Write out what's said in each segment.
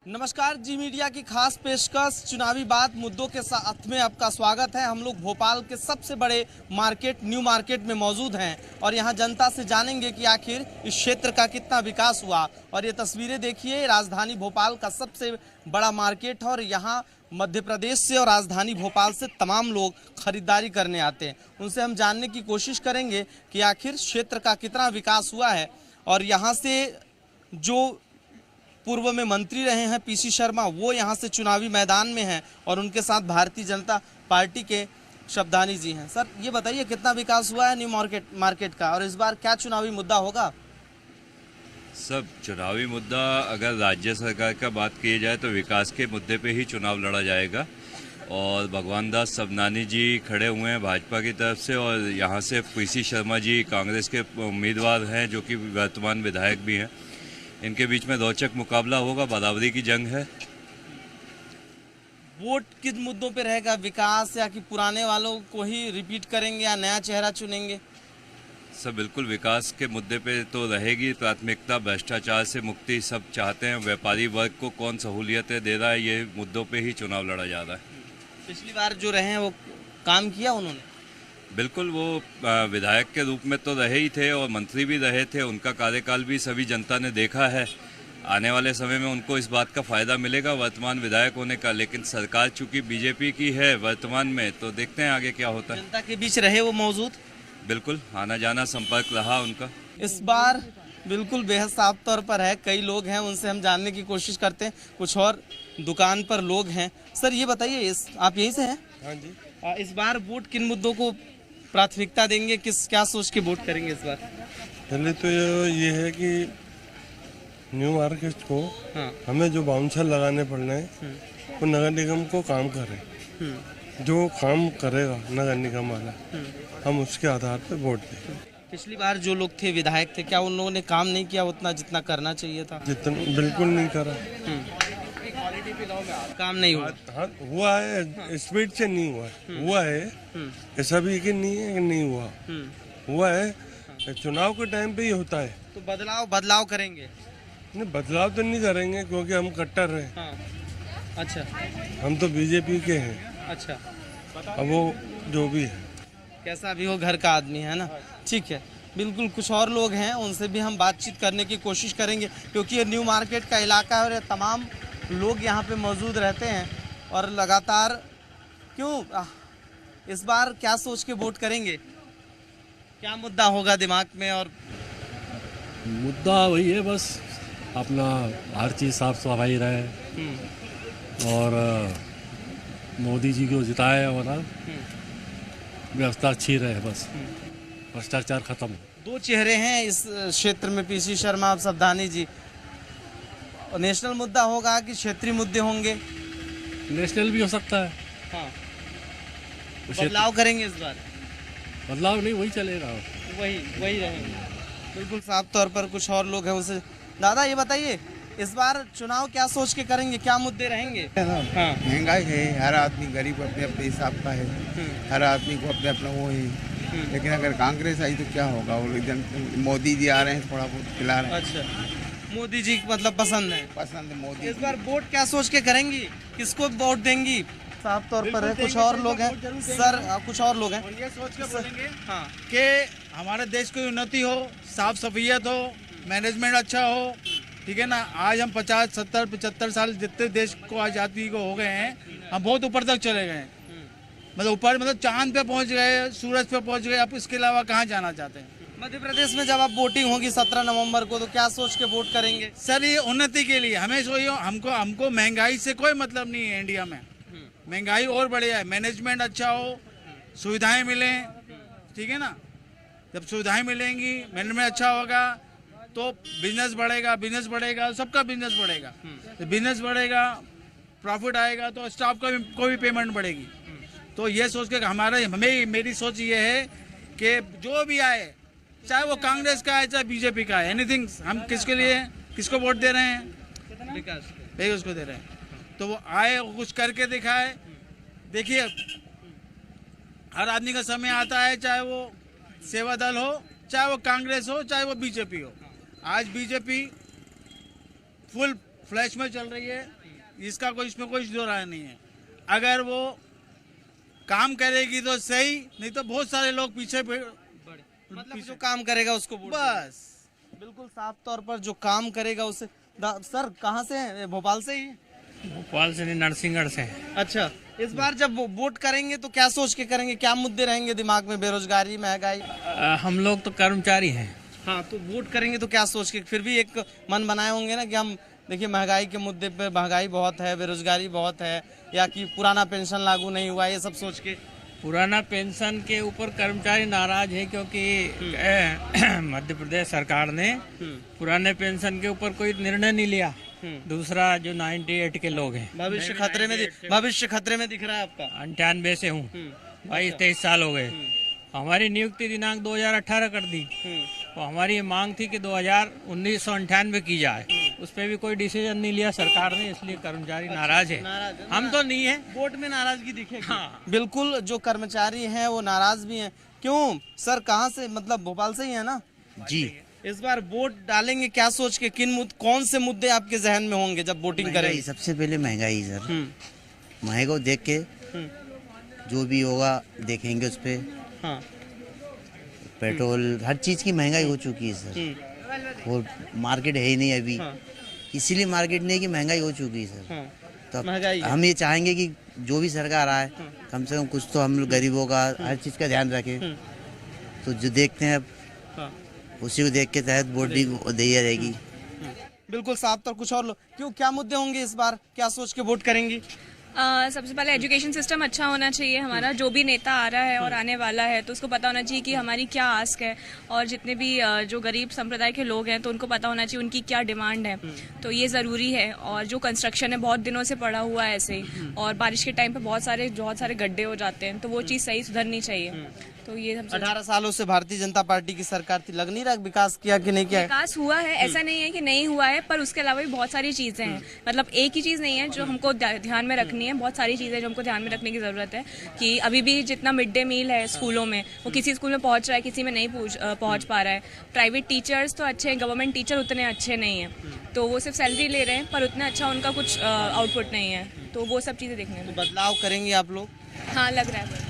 नमस्कार, जी मीडिया की खास पेशकश चुनावी बात मुद्दों के साथ में आपका स्वागत है। हम लोग भोपाल के सबसे बड़े मार्केट न्यू मार्केट में मौजूद हैं और यहां जनता से जानेंगे कि आखिर इस क्षेत्र का कितना विकास हुआ। और ये तस्वीरें देखिए, राजधानी भोपाल का सबसे बड़ा मार्केट है और यहाँ मध्य प्रदेश से और राजधानी भोपाल से तमाम लोग खरीदारी करने आते हैं। उनसे हम जानने की कोशिश करेंगे कि आखिर क्षेत्र का कितना विकास हुआ है। और यहाँ से जो पूर्व में मंत्री रहे हैं पीसी शर्मा, वो यहाँ से चुनावी मैदान में हैं और उनके साथ भारतीय जनता पार्टी के शब्दानी जी हैं। सर, ये बताइए कितना विकास हुआ है न्यू मार्केट का और इस बार क्या चुनावी मुद्दा होगा? सब चुनावी मुद्दा अगर राज्य सरकार का बात की जाए तो विकास के मुद्दे पे ही चुनाव लड़ा जाएगा। और भगवान दास सबनानी जी खड़े हुए हैं भाजपा की तरफ से और यहाँ से पीसी शर्मा जी कांग्रेस के उम्मीदवार हैं जो कि वर्तमान विधायक भी हैं। इनके बीच में रोचक मुकाबला होगा, बराबरी की जंग है। वोट किस मुद्दों पे रहेगा? विकास या कि पुराने वालों को ही रिपीट करेंगे या नया चेहरा चुनेंगे? सब बिल्कुल विकास के मुद्दे पे तो रहेगी प्राथमिकता। भ्रष्टाचार से मुक्ति सब चाहते हैं। व्यापारी वर्ग को कौन सहूलियतें दे रहा है, ये मुद्दों पे ही चुनाव लड़ा जा रहा है। पिछली बार जो रहे हैं वो काम किया उन्होंने? बिल्कुल, वो विधायक के रूप में तो रहे ही थे और मंत्री भी रहे थे। उनका कार्यकाल भी सभी जनता ने देखा है। आने वाले समय में उनको इस बात का फायदा मिलेगा वर्तमान विधायक होने का। लेकिन सरकार चूंकि बीजेपी की है वर्तमान में, तो देखते हैं आगे क्या होता है। जनता के बीच रहे वो मौजूद? बिल्कुल, आना जाना संपर्क रहा उनका। इस बार बिल्कुल बेहद साफ तौर पर है। कई लोग हैं, उनसे हम जानने की कोशिश करते हैं। कुछ और दुकान पर लोग हैं। सर, ये बताइए, आप यहीं से हैं? हाँ जी। इस बार वोट किन मुद्दों को प्राथमिकता देंगे? क्या सोच के वोट करेंगे इस बार? पहले तो ये है कि न्यू मार्केट को हमें जो बाउंसर लगाने पड़ रहे हैं वो नगर निगम को काम करे। जो काम करेगा नगर निगम वाला, हम उसके आधार पर वोट दें। पिछली बार जो लोग थे विधायक थे, क्या उन लोगों ने काम नहीं किया उतना जितना करना चाहिए था? जितना बिल्कुल नहीं करा। काम नहीं हुआ? हाँ, हुआ है, स्पीड से नहीं हुआ है। हुआ है, ऐसा भी कि नहीं है कि नहीं हुआ। हुआ है, चुनाव के टाइम पे ही होता है। तो बदलाव करेंगे? नहीं, बदलाव तो नहीं करेंगे क्योंकि हम कट्टर हैं। हाँ। अच्छा। हम तो बीजेपी के हैं। अच्छा। अब वो जो भी है, कैसा भी हो, घर का आदमी है ना। ठीक है, बिल्कुल। कुछ और लोग हैं, उनसे भी हम बातचीत करने की कोशिश करेंगे क्योंकि ये न्यू मार्केट का इलाका है और ये तमाम लोग यहाँ पे मौजूद रहते हैं और लगातार। इस बार क्या सोच के वोट करेंगे? क्या मुद्दा होगा दिमाग में? और मुद्दा वही है, बस अपना हर चीज़ साफ सफाई रहे और मोदी जी को जिताए और व्यवस्था अच्छी रहे, बस भ्रष्टाचार खत्म। दो चेहरे हैं इस क्षेत्र में, पीसी शर्मा और सबदानी जी। नेशनल मुद्दा होगा कि क्षेत्रीय मुद्दे होंगे? नेशनल भी हो सकता है। हाँ। बदलाव करेंगे इस बार? बदलाव नहीं, वही चलेगा, वही रहेंगे। बिल्कुल साफ तौर पर कुछ और लोग हैं, उनसे। दादा, ये बताइए, इस बार चुनाव क्या सोच के करेंगे? क्या मुद्दे रहेंगे? हाँ। महंगाई है, हर आदमी गरीब अपने अपने हिसाब का है। हर आदमी को अपने अपना वो है। लेकिन अगर कांग्रेस आई तो क्या होगा? वो मोदी जी आ रहे हैं, थोड़ा बहुत खिला रहे हैं। अच्छा, मोदी जी मतलब पसंद है? पसंद है मोदी। इस बार वोट क्या सोच के करेंगी? किसको वोट देंगी? साफ तौर पर है। कुछ और लोग हैं सर, कुछ और लोग हैं। और ये सोच के बोलेंगे हाँ कि हमारे देश की उन्नति हो, साफ सफाइयत हो, मैनेजमेंट अच्छा हो। ठीक है ना। आज हम 50, 70, 75 साल जितने देश को आज़ादी को हो गए हैं, हम बहुत ऊपर तक चले गए हैं। मतलब ऊपर, मतलब चांद पे पहुंच गए, सूरज पे पहुंच गए। आप इसके अलावा कहाँ जाना चाहते हैं? मध्य प्रदेश में जब आप वोटिंग होगी 17 नवंबर को, तो क्या सोच के वोट करेंगे? सर, ये उन्नति के लिए हमें हमको महंगाई से कोई मतलब नहीं है। इंडिया में महंगाई और बढ़िया है, मैनेजमेंट अच्छा हो, सुविधाएं मिलें। ठीक है ना। जब सुविधाएं मिलेंगी, मैनेजमेंट अच्छा होगा तो बिजनेस बढ़ेगा, सबका बिजनेस बढ़ेगा। बिजनेस बढ़ेगा, प्रॉफिट आएगा तो स्टाफ को भी पेमेंट बढ़ेगी। तो ये सोच के मेरी सोच ये है कि जो भी आए, चाहे वो कांग्रेस का है चाहे बीजेपी का है, एनीथिंग, हम किसको वोट दे रहे हैं? विकास उसको दे रहे हैं। तो वो आए, कुछ करके दिखाए। देखिए, हर आदमी का समय आता है, चाहे वो सेवा दल हो, चाहे वो कांग्रेस हो, चाहे वो बीजेपी हो। आज बीजेपी फुल फ्लैश में चल रही है, इसका कोई इसमें कोई दो राय नहीं है। अगर वो काम करेगी तो सही, नहीं तो बहुत सारे लोग पीछे मतलब जो काम करेगा उसको वोट देंगे। बस बिल्कुल साफ तौर पर जो काम करेगा उसे सर कहाँ से हैं? भोपाल से ही? भोपाल से नहीं, नरसिंहगढ़ से। अच्छा, इस बार जब वोट करेंगे तो क्या सोच के करेंगे, क्या मुद्दे रहेंगे दिमाग में? बेरोजगारी, महंगाई? हम लोग तो कर्मचारी हैं। हाँ, तो वोट करेंगे तो क्या सोच के? फिर भी एक मन बनाए होंगे ना कि हम देखिए महंगाई के मुद्दे पे, महंगाई बहुत है, बेरोजगारी बहुत है, या कि पुराना पेंशन लागू नहीं हुआ, ये सब सोच के। पुराना पेंशन के ऊपर कर्मचारी नाराज है क्योंकि मध्य प्रदेश सरकार ने पुराने पेंशन के ऊपर कोई निर्णय नहीं लिया। दूसरा जो 98 के लोग हैं, भविष्य खतरे में दिख रहा है आपका। 98 से हूँ, 22-23 साल हो गए। हमारी नियुक्ति दिनांक 2018 कर दी, तो हमारी मांग थी कि 1998 की जाए, उस पर भी कोई डिसीजन नहीं लिया सरकार ने, इसलिए कर्मचारी नाराज है। हम तो नहीं है, वोट में नाराजगी दिखेगी। हाँ। बिल्कुल, जो कर्मचारी हैं वो नाराज भी हैं। क्यों सर, कहाँ से? मतलब भोपाल से ही है ना जी। इस बार वोट डालेंगे क्या सोच के? कौन से मुद्दे आपके जहन में होंगे जब वोटिंग करेंगे? सबसे पहले महंगाई सर, महंगाई को देख के जो भी होगा देखेंगे उस पे। हाँ। पेट्रोल हर चीज की महंगाई हो चुकी है सर, और मार्केट है ही नहीं अभी। इसीलिए मार्केट नहीं की महंगाई हो चुकी है सर। तो महंगाई है। हम ये चाहेंगे कि जो भी सरकार आए कम से कम कुछ तो हम लोग गरीबों का हर चीज का ध्यान रखे। तो जो देखते हैं उसी को देख के तहत वोट भी दी जाएगी। बिल्कुल साफ तौर। कुछ और लोग क्यों, क्या मुद्दे होंगे इस बार, क्या सोच के वोट करेंगी? सबसे पहले एजुकेशन सिस्टम अच्छा होना चाहिए हमारा। जो भी नेता आ रहा है और आने वाला है तो उसको पता होना चाहिए कि हमारी क्या आस्क है, और जितने भी जो गरीब संप्रदाय के लोग हैं तो उनको पता होना चाहिए उनकी क्या डिमांड है। तो ये ज़रूरी है। और जो कंस्ट्रक्शन है बहुत दिनों से पड़ा हुआ है ऐसे ही, और बारिश के टाइम पे बहुत सारे गड्ढे हो जाते हैं, तो वो चीज़ सही सुधरनी चाहिए। तो ये 18 सालों से भारतीय जनता पार्टी की सरकार थी, लग नहीं रहा विकास किया कि नहीं किया है? विकास हुआ है, ऐसा नहीं है कि नहीं हुआ है, पर उसके अलावा भी बहुत सारी चीजें हैं। मतलब एक ही चीज नहीं है जो हमको ध्यान में रखनी है, बहुत सारी चीजें जो हमको ध्यान में रखने की जरूरत है। कि अभी भी जितना मिड डे मील है स्कूलों में, वो किसी स्कूल में पहुंच रहा है, किसी में नहीं पहुंच पा रहा है। प्राइवेट टीचर्स तो अच्छे हैं, गवर्नमेंट टीचर उतने अच्छे नहीं हैं, तो वो सिर्फ सैलरी ले रहे हैं पर उतना अच्छा उनका कुछ आउटपुट नहीं है। तो वो सब चीजें देखने में बदलाव करेंगे आप लोग? हाँ, लग रहा है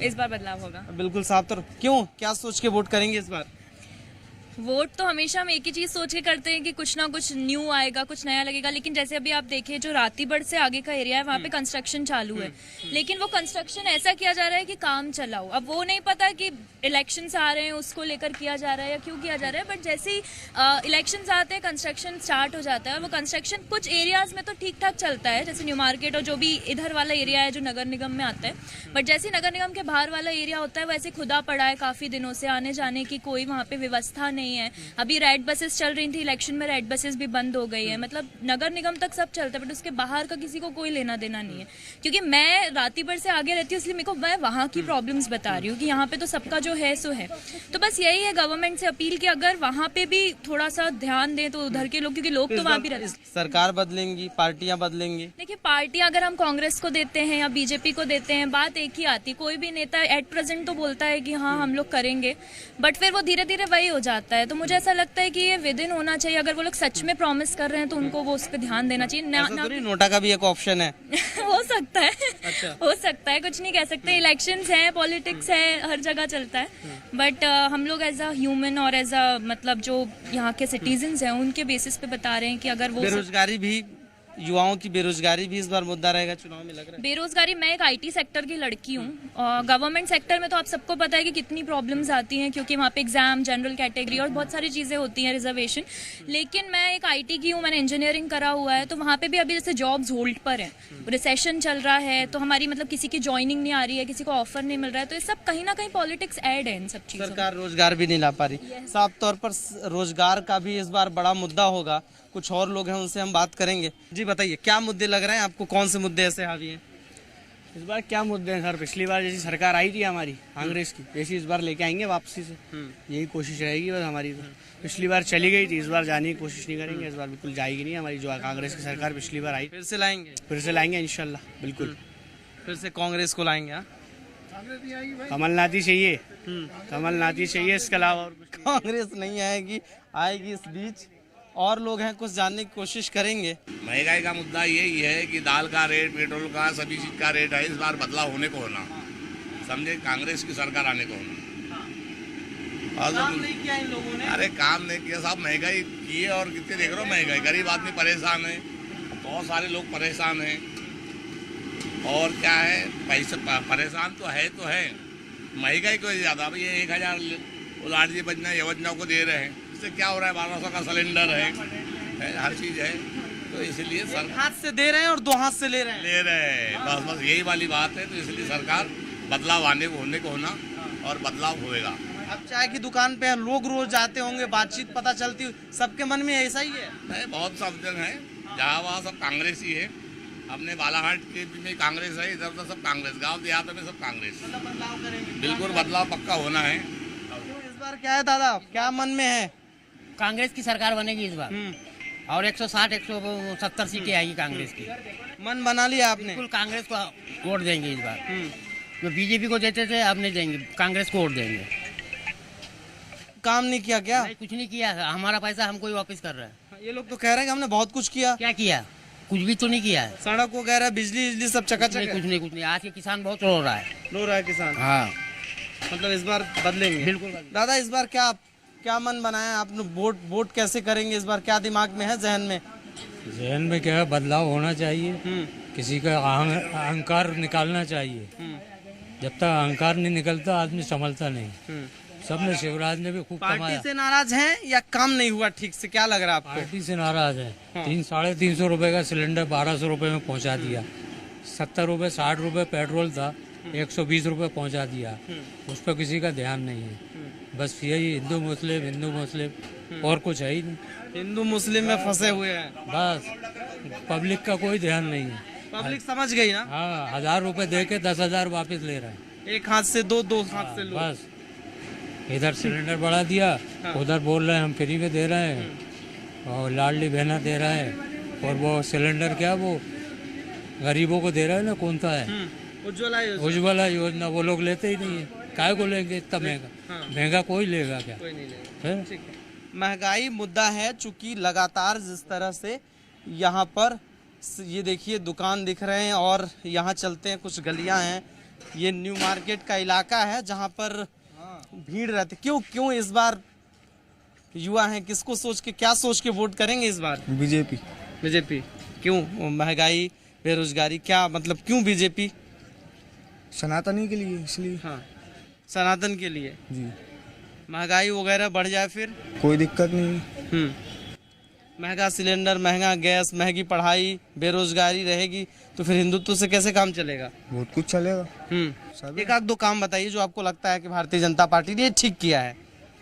इस बार बदलाव होगा। बिल्कुल साफ तौर। क्यों, क्या सोच के वोट करेंगे इस बार? वोट तो हमेशा हम एक ही चीज सोच के करते हैं कि कुछ ना कुछ न्यू आएगा, कुछ नया लगेगा। लेकिन जैसे अभी आप देखिए, जो रातीबड़ से आगे का एरिया है वहाँ पे कंस्ट्रक्शन चालू है, लेकिन वो कंस्ट्रक्शन ऐसा किया जा रहा है कि काम चलाओ। अब वो नहीं पता कि इलेक्शंस आ रहे हैं उसको लेकर किया जा रहा है या क्यों किया जा रहा है, बट जैसे ही इलेक्शंस आते हैं कंस्ट्रक्शन स्टार्ट हो जाता है। और वो कंस्ट्रक्शन कुछ एरियाज में तो ठीक ठाक चलता है, जैसे न्यू मार्केट और जो भी इधर वाला एरिया है जो नगर निगम में आता है, बट जैसे नगर निगम के बाहर वाला एरिया होता है वैसे खुदा पड़ा है काफी दिनों से, आने जाने की कोई वहाँ पे व्यवस्था नहीं है। अभी रेड बसेस चल रही थी, इलेक्शन में रेड बसेस भी बंद हो गई है। मतलब नगर निगम तक सब चलता है, बट उसके बाहर का किसी को कोई लेना देना नहीं है। क्योंकि मैं रातीबड़ से आगे रहती हूँ, इसलिए मेरे को मैं वहाँ की प्रॉब्लम्स बता रही हूँ कि यहाँ पे तो सबका जो है सो है। तो बस यही है गवर्नमेंट से अपील कि अगर वहाँ पे भी थोड़ा सा ध्यान दें तो उधर के लोग, क्योंकि लोग तो वहाँ भी रहते हैं। सरकार बदलेंगी, पार्टियां बदलेंगी। देखिए, पार्टियां अगर हम कांग्रेस को देते हैं या बीजेपी को देते हैं, बात एक ही आती। कोई भी नेता एट प्रेजेंट तो बोलता है कि हाँ हम लोग करेंगे, बट फिर वो धीरे धीरे वही हो जाता है। तो मुझे ऐसा लगता है कि ये विद इन होना चाहिए। अगर वो लोग सच में प्रॉमिस कर रहे हैं तो उनको वो उस पर ध्यान देना चाहिए। नोटा का भी एक ऑप्शन है। हो सकता है। अच्छा। हो सकता है, कुछ नहीं कह सकते। इलेक्शंस है, पॉलिटिक्स है, हर जगह चलता है। बट हम लोग एज अ ह्यूमन और एज अ मतलब जो यहाँ के सिटीजन्स हैं उनके बेसिस पे बता रहे हैं कि अगर वो बेरोजगारी भी, युवाओं की बेरोजगारी भी इस बार मुद्दा रहेगा चुनाव में, लग रहा है। बेरोजगारी, मैं एक आईटी सेक्टर की लड़की हूँ, और गवर्नमेंट सेक्टर में तो आप सबको पता है कि कितनी प्रॉब्लम्स आती हैं, क्योंकि वहाँ पे एग्जाम, जनरल कैटेगरी और बहुत सारी चीज़ें होती हैं, रिजर्वेशन। लेकिन मैं एक आईटी की हूँ, मैंने इंजीनियरिंग करा हुआ है, तो वहाँ पे भी अभी जैसे जॉब्स होल्ड पर हैं, रिसेशन चल रहा है, तो हमारी मतलब किसी की ज्वाइनिंग नहीं आ रही है, किसी को ऑफर नहीं मिल रहा है। तो ये सब कहीं ना कहीं पॉलिटिक्स ऐड है इन सब चीज़ों। सरकार रोजगार भी नहीं ला पा रही। साफ तौर पर रोजगार का भी इस बार बड़ा मुद्दा होगा। कुछ और लोग हैं, उनसे हम बात करेंगे। जी बताइए, क्या मुद्दे लग रहे हैं आपको, कौन से मुद्दे ऐसे हावी हैं इस बार? क्या मुद्दे हैं सर? पिछली बार जैसी सरकार आई थी हमारी कांग्रेस की, वैसी इस बार लेके आएंगे वापसी से। यही कोशिश रहेगी बस हमारी। तो पिछली बार चली गई थी, इस बार जाने की कोशिश नहीं करेंगे। इस बार बिल्कुल जाएगी नहीं हमारी जो कांग्रेस की सरकार पिछली बार आई। फिर से लाएंगे? फिर से लाएंगे इंशाल्लाह, बिल्कुल। फिर से कांग्रेस को लाएंगे? हाँ, कमलनाथ ही चाहिए, कमलनाथ ही चाहिए, इसके अलावा और कुछ कांग्रेस नहीं आएगी। आएगी इस बीच और लोग हैं, कुछ जानने की कोशिश करेंगे। महंगाई का मुद्दा यही है कि दाल का रेट, पेट्रोल का, सभी चीज का रेट है। इस बार बदलाव होने को होना, समझे, कांग्रेस की सरकार आने को होना। काम नहीं किया इन लोगों ने। अरे काम नहीं किया साहब, महंगाई की है और कितने देख रहे हो महंगाई। गरीब आदमी परेशान है, बहुत सारे लोग परेशान हैं। और क्या है, पैसे परेशान तो है महंगाई को ज़्यादा। भाई ये 1000 लाडली योजनाओं को दे रहे हैं, इससे क्या हो रहा है, 1200 का सिलेंडर है, हर चीज़ है। तो इसलिए एक हाथ से दे रहे हैं और 2 हाथ से ले रहे हैं। बस यही वाली बात है। तो इसलिए सरकार बदलाव होने को होना और बदलाव होएगा। अब चाय की दुकान पे लोग रोज आते होंगे, बातचीत पता चलती, सबके मन में ऐसा ही है। नहीं, बहुत सब जगह है, जहाँ वहाँ सब कांग्रेस ही है। अपने बालाघाट के में कांग्रेस है, इधर उधर सब कांग्रेस, गांव देहात में सब कांग्रेस। बदलाव करेंगे, बिल्कुल बदलाव पक्का होना है। इस बार क्या है दादा, क्या मन में है? कांग्रेस की सरकार बनेगी इस बार और 160-170 सीटें आएगी कांग्रेस की। मन बना लिया आपने? बिल्कुल कांग्रेस को वोट देंगे इस बार। जो बीजेपी को देते थे अब नहीं देंगे, कांग्रेस को वोट देंगे। काम नहीं किया क्या? नहीं, कुछ नहीं किया, हमारा पैसा हमको ही वापस कर रहा है। ये लोग तो कह रहे हैं कि हमने बहुत कुछ किया। क्या किया? कुछ भी तो नहीं किया है। सड़क वगैरह, बिजली सब चकाचक है। कुछ नहीं। आज के किसान बहुत रो रहा है किसान। हाँ, मतलब इस बार बदलेंगे? बिल्कुल। दादा इस बार क्या मन बनाया आपने? वोट कैसे करेंगे इस बार, क्या दिमाग में है, जहन में? क्या है, बदलाव होना चाहिए। किसी का अहंकार निकालना चाहिए। जब तक अहंकार नहीं निकलता आदमी संभलता नहीं। सबने, शिवराज ने भी खूब कमाया। पार्टी से नाराज हैं या काम नहीं हुआ ठीक से, क्या लग रहा है आपको? पार्टी से नाराज है। 300-350 रुपए का सिलेंडर 1200 रुपए में पहुंचा दिया। 70 रुपए 60 रुपए पेट्रोल था, 120 रुपए पहुंचा दिया। उस पर किसी का ध्यान नहीं है। बस यही हिंदू मुस्लिम और कुछ है ही नहीं। हिंदू मुस्लिम में फंसे हुए हैं बस, पब्लिक का कोई ध्यान नहीं है। पब्लिक समझ गई ना? हाँ, 1000 रुपए दे के 10,000 वापिस ले रहे हैं। एक हाथ से दो हाथ से लो। बस इधर सिलेंडर बढ़ा दिया, उधर बोल रहे हैं हम फ्री में दे रहे हैं और लाडली बहना दे रहे हैं। और वो सिलेंडर क्या, वो गरीबों को दे रहे हैं ना, कौन सा है, उज्ज्वला योजना, वो लोग लेते ही नहीं है। काय को लेंगे इतना महंगा? महंगा कोई लेगा क्या? कोई नहीं लेगा। महंगाई मुद्दा है, चूंकि लगातार जिस तरह से यहाँ पर ये देखिए दुकान दिख रहे हैं और यहाँ चलते हैं, कुछ गलियाँ हैं। ये न्यू मार्केट का इलाका है जहाँ पर भीड़ रहती। क्यों इस बार युवा हैं, किसको सोच के, क्या सोच के वोट करेंगे इस बार? बीजेपी। क्यों? महंगाई, बेरोजगारी, क्या मतलब, क्यों बीजेपी? सनातनी के लिए, इसलिए। हाँ, सनातन के लिए जी। महंगाई वगैरह बढ़ जाए फिर कोई दिक्कत नहीं। महंगा सिलेंडर, महंगा गैस, महंगी पढ़ाई, बेरोजगारी रहेगी तो फिर हिंदुत्व से कैसे काम चलेगा? बहुत कुछ चलेगा। एक आध दो काम बताइए जो आपको लगता है कि भारतीय जनता पार्टी ने ठीक किया है।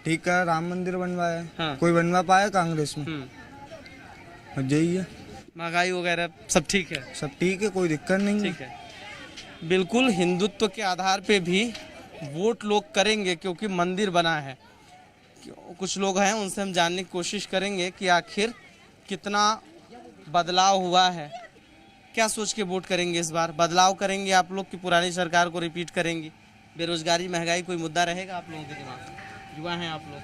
ठीक है, राम मंदिर बनवाया। हाँ। कोई बनवा पाया कांग्रेस में? यही है। महंगाई वगैरह सब ठीक है? सब ठीक है, कोई दिक्कत नहीं है। ठीक है, बिल्कुल हिंदुत्व के आधार पे भी वोट लोग करेंगे क्योंकि मंदिर बना है। कुछ लोग हैं, उनसे हम जानने की कोशिश करेंगे कि आखिर कितना बदलाव हुआ है, क्या सोच के वोट करेंगे इस बार? बदलाव करेंगे आप लोग कि पुरानी सरकार को रिपीट करेंगे? बेरोजगारी, महंगाई कोई मुद्दा रहेगा आप लोगों के दिमाग में? युवा हैं आप लोग?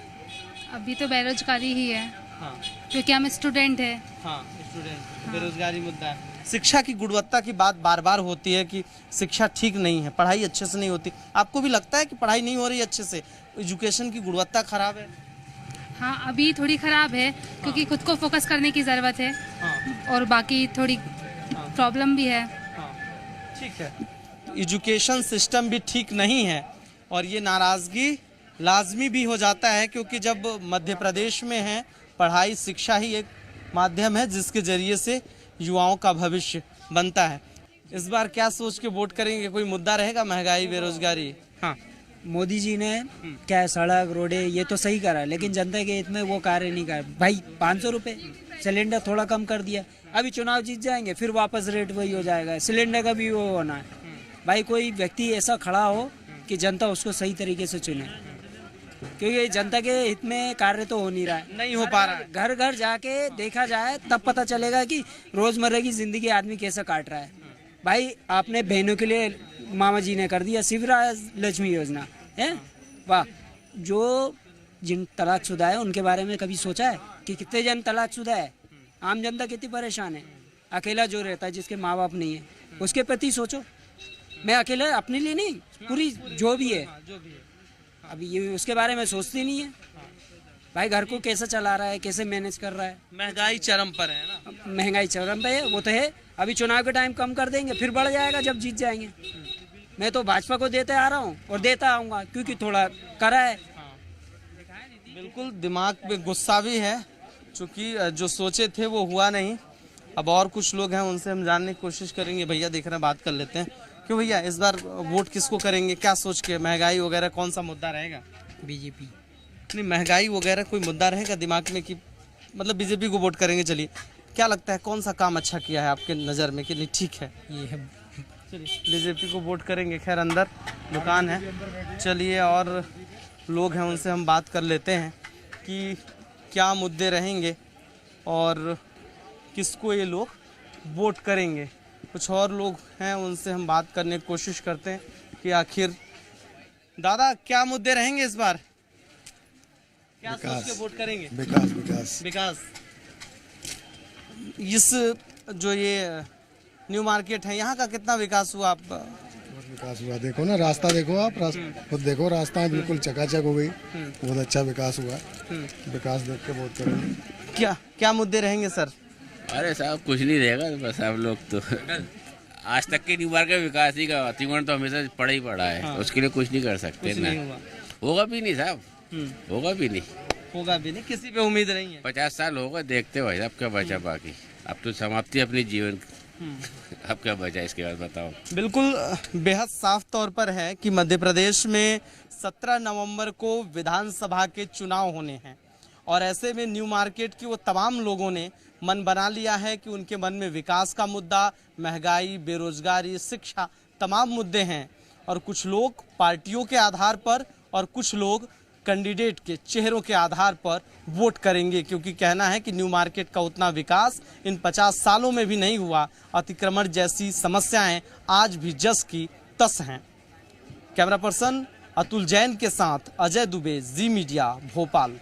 अभी तो बेरोजगारी ही है। हाँ, क्योंकि हम स्टूडेंट है। हाँ, स्टूडेंट। बेरोजगारी मुद्दा है। शिक्षा की गुणवत्ता की बात बार बार होती है कि शिक्षा ठीक नहीं है, पढ़ाई अच्छे से नहीं होती। आपको भी लगता है कि पढ़ाई नहीं हो रही अच्छे से, एजुकेशन की गुणवत्ता खराब है? हाँ, अभी थोड़ी खराब है क्योंकि खुद को फोकस करने की ज़रूरत है। और बाकी थोड़ी प्रॉब्लम भी है। ठीक है, एजुकेशन सिस्टम भी ठीक नहीं है और ये नाराज़गी लाजमी भी हो जाता है क्योंकि जब मध्य प्रदेश में है, पढ़ाई शिक्षा ही एक माध्यम है जिसके जरिए से युवाओं का भविष्य बनता है। इस बार क्या सोच के वोट करेंगे? कोई मुद्दा रहेगा? महंगाई, बेरोजगारी? हाँ, मोदी जी ने क्या सड़क रोडे ये तो सही करा, लेकिन जनता के हित में वो कार्य नहीं कर। भाई 500 रुपये सिलेंडर थोड़ा कम कर दिया, अभी चुनाव जीत जाएंगे फिर वापस रेट वही हो जाएगा। सिलेंडर का भी वो होना है। भाई कोई व्यक्ति ऐसा खड़ा हो कि जनता उसको सही तरीके से चुने, क्योंकि जनता के हित में कार्य तो हो नहीं रहा है, नहीं हो पा रहा है। घर घर जाके देखा जाए तब पता चलेगा कि रोजमर्रा की जिंदगी आदमी कैसे काट रहा है। भाई आपने बहनों के लिए मामा जी ने कर दिया शिवराज लक्ष्मी योजना है, वाह। जो जिन तलाकशुदा है उनके बारे में कभी सोचा है कि कितने जन तलाकशुदा है? आम जनता कितनी परेशान है? अकेला जो रहता है जिसके माँ बाप नहीं है उसके प्रति सोचो। मैं अकेला अपने लिए नहीं, पूरी जो भी है अभी ये उसके बारे में सोचती नहीं है। भाई घर को कैसे चला रहा है, कैसे मैनेज कर रहा है? महंगाई चरम पर है ना। महंगाई चरम पे है, वो तो है। अभी चुनाव के टाइम कम कर देंगे, फिर बढ़ जाएगा जब जीत जाएंगे। मैं तो भाजपा को देते आ रहा हूँ और देता आऊँगा क्योंकि थोड़ा करा है। बिल्कुल दिमाग में गुस्सा भी है क्योंकि जो सोचे थे वो हुआ नहीं। अब और कुछ लोग हैं उनसे हम जानने की कोशिश करेंगे। भैया देख रहे हैं, बात कर लेते हैं। क्यों भैया इस बार वोट किसको करेंगे, क्या सोच के? महंगाई वगैरह कौन सा मुद्दा रहेगा? बीजेपी। नहीं, महंगाई वगैरह कोई मुद्दा रहेगा दिमाग में कि मतलब बीजेपी को वोट करेंगे? चलिए, क्या लगता है कौन सा काम अच्छा किया है आपके नज़र में कि नहीं ठीक है? ये है चलिए बीजेपी को वोट करेंगे। खैर अंदर दुकान है, चलिए और लोग हैं उनसे हम बात कर लेते हैं कि क्या मुद्दे रहेंगे और किसको ये लोग वोट करेंगे। कुछ और लोग हैं उनसे हम बात करने की कोशिश करते हैं कि आखिर दादा क्या मुद्दे रहेंगे इस बार, क्या सोच के वोट करेंगे? विकास विकास विकास। इस जो ये न्यू मार्केट है यहाँ का कितना विकास हुआ? आप विकास हुआ, देखो ना रास्ता, देखो आप खुद देखो, रास्ता बिल्कुल चकाचक हो गई, बहुत अच्छा विकास हुआ। विकास देख के वोट करेंगे। क्या क्या मुद्दे रहेंगे सर? अरे साहब कुछ नहीं रहेगा, बस आप लोग तो आज तक के न्यू मार्केट विकास ही का अतिक्रमण तो हमेशा पड़ा ही पड़ा है। उसके लिए कुछ नहीं कर सकते ना। होगा भी नहीं साहब, होगा भी नहीं, होगा भी नहीं, किसी पे उम्मीद नहीं है। 50 साल होगा, देखते भाई साहब क्या बचा बाकी। अब तो समाप्ति अपनी जीवन अब क्या बचा इसके बाद बताओ। बिल्कुल बेहद साफ तौर पर है कि मध्य प्रदेश में 17 नवंबर को विधानसभा के चुनाव होने हैं और ऐसे में न्यू मार्केट के वो तमाम लोगों ने मन बना लिया है कि उनके मन में विकास का मुद्दा, महंगाई, बेरोजगारी, शिक्षा, तमाम मुद्दे हैं और कुछ लोग पार्टियों के आधार पर और कुछ लोग कैंडिडेट के चेहरों के आधार पर वोट करेंगे क्योंकि कहना है कि न्यू मार्केट का उतना विकास इन 50 सालों में भी नहीं हुआ। अतिक्रमण जैसी समस्याएं आज भी जस की तस हैं। कैमरा पर्सन अतुल जैन के साथ अजय दुबे, जी मीडिया, भोपाल।